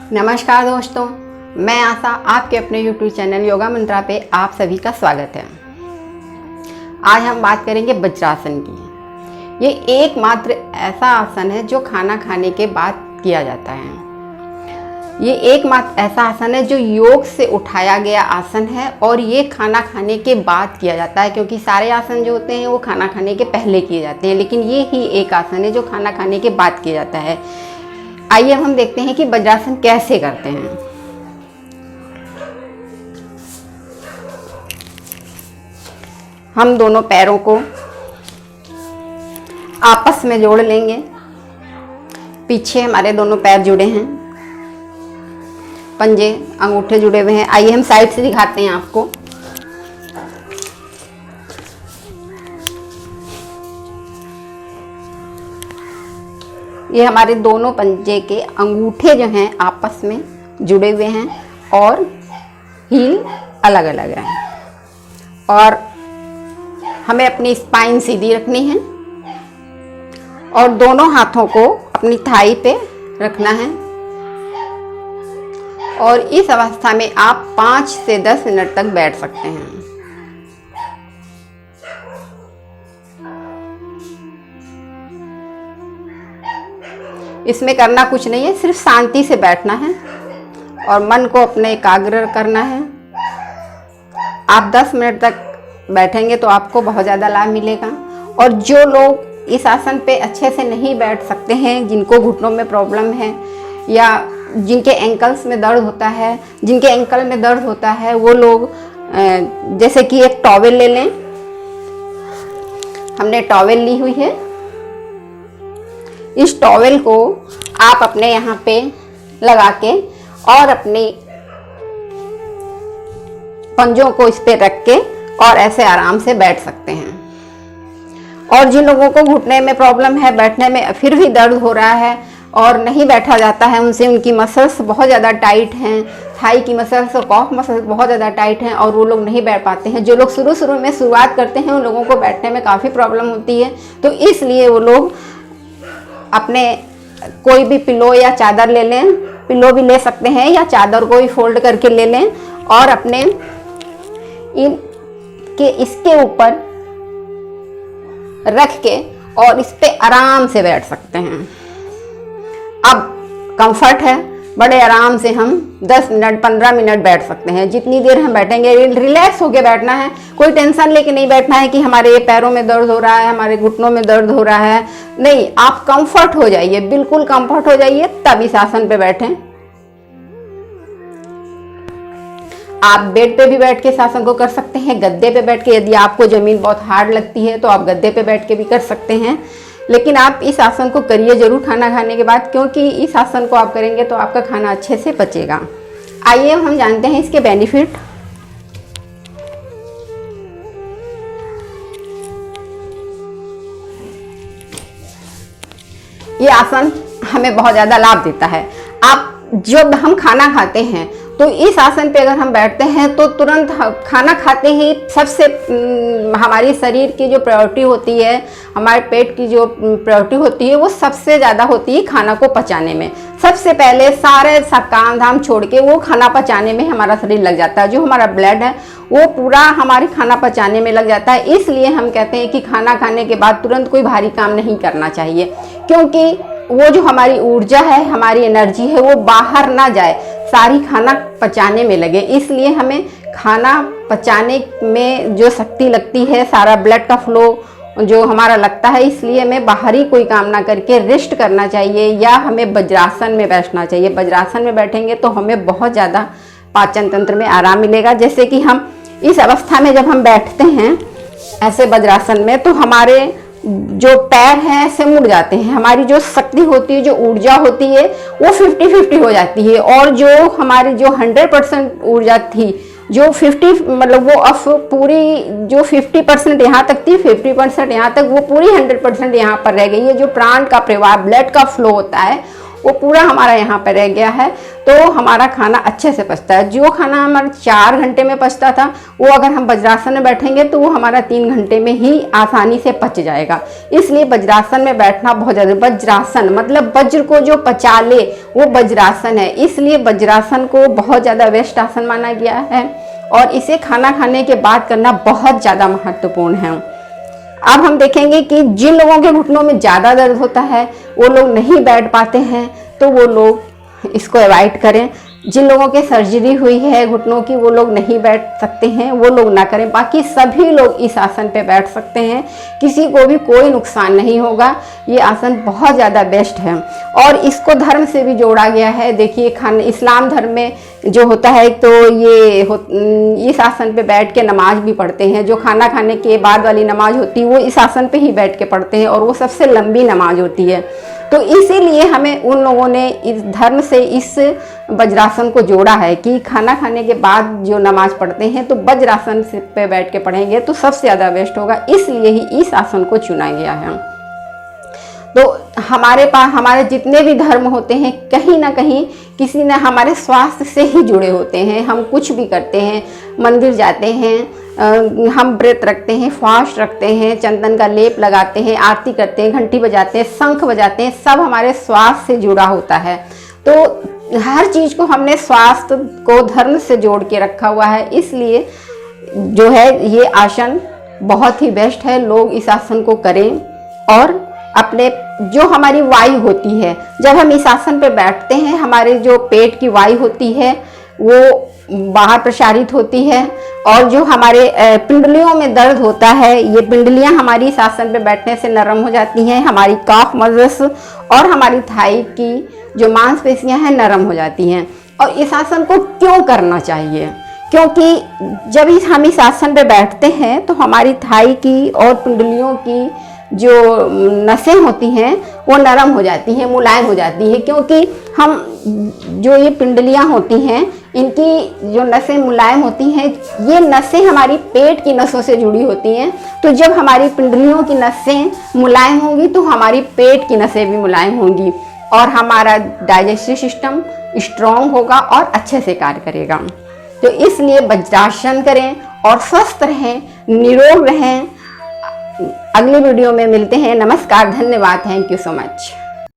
नमस्कार दोस्तों, मैं आशा आपके अपने YouTube चैनल योगा मंत्रा पे आप सभी का स्वागत है। आज हम बात करेंगे वज्रासन की। ये एकमात्र ऐसा आसन है जो खाना खाने के बाद किया जाता है। ये एकमात्र ऐसा आसन है जो योग से उठाया गया आसन है और ये खाना खाने के बाद किया जाता है, क्योंकि सारे आसन जो होते हैं वो खाना खाने के पहले किए जाते हैं, लेकिन ये ही एक आसन है जो खाना खाने के बाद किया जाता है। आइए हम देखते हैं कि वज्रासन कैसे करते हैं। हम दोनों पैरों को आपस में जोड़ लेंगे। पीछे हमारे दोनों पैर जुड़े हैं, पंजे अंगूठे जुड़े हुए हैं। आइए हम साइड से दिखाते हैं आपको। ये हमारे दोनों पंजे के अंगूठे जो हैं आपस में जुड़े हुए हैं और हील अलग अलग है। और हमें अपनी स्पाइन सीधी रखनी है और दोनों हाथों को अपनी थाई पे रखना है। और इस अवस्था में आप 5 से 10 मिनट तक बैठ सकते हैं। इसमें करना कुछ नहीं है, सिर्फ शांति से बैठना है और मन को अपने एकाग्र करना है। आप 10 मिनट तक बैठेंगे तो आपको बहुत ज़्यादा लाभ मिलेगा। और जो लोग इस आसन पे अच्छे से नहीं बैठ सकते हैं, जिनको घुटनों में प्रॉब्लम है या जिनके एंकल्स में दर्द होता है, जिनके एंकल में दर्द होता है, वो लोग जैसे कि एक टॉवेल ले लें। हमने टॉवेल ली हुई है। इस टॉवेल को आप अपने यहाँ पे लगा के और अपने पंजों को इस पे रख के और ऐसे आराम से बैठ सकते हैं। और जिन लोगों को घुटने में प्रॉब्लम है, बैठने में फिर भी दर्द हो रहा है और नहीं बैठा जाता है उनसे, उनकी मसल्स बहुत ज़्यादा टाइट हैं, थाई की मसल्स और कॉफ मसल्स बहुत ज़्यादा टाइट हैं और वो लोग नहीं बैठ पाते हैं। जो लोग शुरू में शुरुआत करते हैं उन लोगों को बैठने में काफ़ी प्रॉब्लम होती है, तो इसलिए वो लोग अपने कोई भी पिलो या चादर ले लें। पिलो भी ले सकते हैं या चादर को भी फोल्ड करके ले लें और अपने इसके ऊपर रख के और इस पे आराम से बैठ सकते हैं। अब कंफर्ट है, बड़े आराम से हम 10 मिनट 15 मिनट बैठ सकते हैं। जितनी देर हम बैठेंगे रिलैक्स होके बैठना है, कोई टेंशन लेके नहीं बैठना है कि हमारे पैरों में दर्द हो रहा है, हमारे घुटनों में दर्द हो रहा है। नहीं, आप कंफर्ट हो जाइए, बिल्कुल कंफर्ट हो जाइए, तब इस आसन पे बैठें। आप बेड पे भी बैठ के इस आसन को कर सकते हैं, गद्दे पे बैठ के। यदि आपको जमीन बहुत हार्ड लगती है तो आप गद्दे पे बैठ के भी कर सकते हैं, लेकिन आप इस आसन को करिए जरूर खाना खाने के बाद, क्योंकि इस आसन को आप करेंगे तो आपका खाना अच्छे से पचेगा। आइए हम जानते हैं इसके बेनिफिट। ये आसन हमें बहुत ज़्यादा लाभ देता है। आप जब हम खाना खाते हैं तो इस आसन पे अगर हम बैठते हैं तो तुरंत खाना खाते ही सबसे हमारी शरीर की जो प्रायोरिटी होती है, हमारे पेट की जो प्रायोरिटी होती है, वो सबसे ज़्यादा होती है खाना को पचाने में। सबसे पहले सारे काम धाम छोड़ के वो खाना पचाने में हमारा शरीर लग जाता है। जो हमारा ब्लड है वो पूरा हमारी खाना पचाने में लग जाता है। इसलिए हम कहते हैं कि खाना खाने के बाद तुरंत कोई भारी काम नहीं करना चाहिए, क्योंकि वो जो हमारी ऊर्जा है, हमारी एनर्जी है, वो बाहर ना जाए, सारी खाना पचाने में लगे। इसलिए हमें खाना पचाने में जो शक्ति लगती है, सारा ब्लड का फ्लो जो हमारा लगता है, इसलिए हमें बाहरी कोई काम ना करके रेस्ट करना चाहिए या हमें वज्रासन में बैठना चाहिए। वज्रासन में बैठेंगे तो हमें बहुत ज़्यादा पाचन तंत्र में आराम मिलेगा। जैसे कि हम इस अवस्था में जब हम बैठते हैं ऐसे वज्रासन में, तो हमारे जो पैर हैं ऐसे मुड़ जाते हैं, हमारी जो शक्ति होती है, जो ऊर्जा होती है, वो 50-50 हो जाती है। और जो हमारी जो 100% ऊर्जा थी, जो 50 मतलब वो अब पूरी जो 50% यहाँ तक थी, 50% यहाँ तक, वो पूरी 100% यहाँ पर रह गई है। जो प्राण का प्रवाह, ब्लड का फ्लो होता है, वो पूरा हमारा यहाँ पर रह गया है, तो हमारा खाना अच्छे से पचता है। जो खाना हमारा 4 घंटे में पचता था, वो अगर हम वज्रासन में बैठेंगे तो वो हमारा 3 घंटे में ही आसानी से पच जाएगा। इसलिए वज्रासन में बैठना बहुत ज़्यादा, वज्रासन मतलब वज्र को जो पचा ले वो वज्रासन है, इसलिए वज्रासन को बहुत ज़्यादा बेस्ट आसन माना गया है और इसे खाना खाने के बाद करना बहुत ज़्यादा महत्वपूर्ण है। अब हम देखेंगे कि जिन लोगों के घुटनों में ज़्यादा दर्द होता है, वो लोग नहीं बैठ पाते हैं, तो वो लोग इसको अवॉइड करें। जिन लोगों के सर्जरी हुई है घुटनों की, वो लोग नहीं बैठ सकते हैं, वो लोग ना करें। बाकी सभी लोग इस आसन पे बैठ सकते हैं, किसी को भी कोई नुकसान नहीं होगा। ये आसन बहुत ज़्यादा बेस्ट है और इसको धर्म से भी जोड़ा गया है। देखिए इस्लाम धर्म में जो होता है, तो इस आसन पे बैठ के नमाज भी पढ़ते हैं। जो खाना खाने के बाद वाली नमाज होती है वो इस आसन पे ही बैठ के पढ़ते हैं और वो सबसे लंबी नमाज होती है। तो इसीलिए हमें उन लोगों ने इस धर्म से इस वज्रासन को जोड़ा है कि खाना खाने के बाद जो नमाज पढ़ते हैं तो वज्रासन पे बैठ के पढ़ेंगे तो सबसे ज़्यादा बेस्ट होगा, इसलिए ही इस आसन को चुना गया है। तो हमारे पास हमारे जितने भी धर्म होते हैं कहीं ना कहीं किसी न हमारे स्वास्थ्य से ही जुड़े होते हैं। हम कुछ भी करते हैं, मंदिर जाते हैं, हम व्रत रखते हैं, फास्ट रखते हैं, चंदन का लेप लगाते हैं, आरती करते हैं, घंटी बजाते हैं, शंख बजाते हैं, सब हमारे स्वास्थ्य से जुड़ा होता है। तो हर चीज़ को हमने स्वास्थ्य को धर्म से जोड़ के रखा हुआ है, इसलिए जो है ये आसन बहुत ही बेस्ट है। लोग इस आसन को करें और अपने जो हमारी वायु होती है, जब हम इस आसन पे बैठते हैं हमारे जो पेट की वायु होती है वो बाहर प्रसारित होती है और जो हमारे पिंडलियों में दर्द होता है, ये पिंडलियां हमारी इस आसन पे बैठने से नरम हो जाती हैं। हमारी काफ मसल्स और हमारी थाई की जो मांसपेशियां हैं नरम हो जाती हैं। और इस आसन को क्यों करना चाहिए? क्योंकि जब हम इस आसन पे बैठते हैं तो हमारी थाई की और पिंडलियों की जो नसें होती हैं वो नरम हो जाती हैं, मुलायम हो जाती है। क्योंकि हम जो ये पिंडलियां होती हैं इनकी जो नसें मुलायम होती हैं, ये नसें हमारी पेट की नसों से जुड़ी होती हैं। तो जब हमारी पिंडलियों की नसें मुलायम होंगी तो हमारी पेट की नसें भी मुलायम होंगी और हमारा डाइजेस्टिव सिस्टम स्ट्रॉन्ग होगा और अच्छे से कार्य करेगा। तो इसलिए वज्रासन करें और स्वस्थ रहें, निरोग रहें। अगली वीडियो में मिलते हैं। नमस्कार, धन्यवाद, थैंक यू सो मच।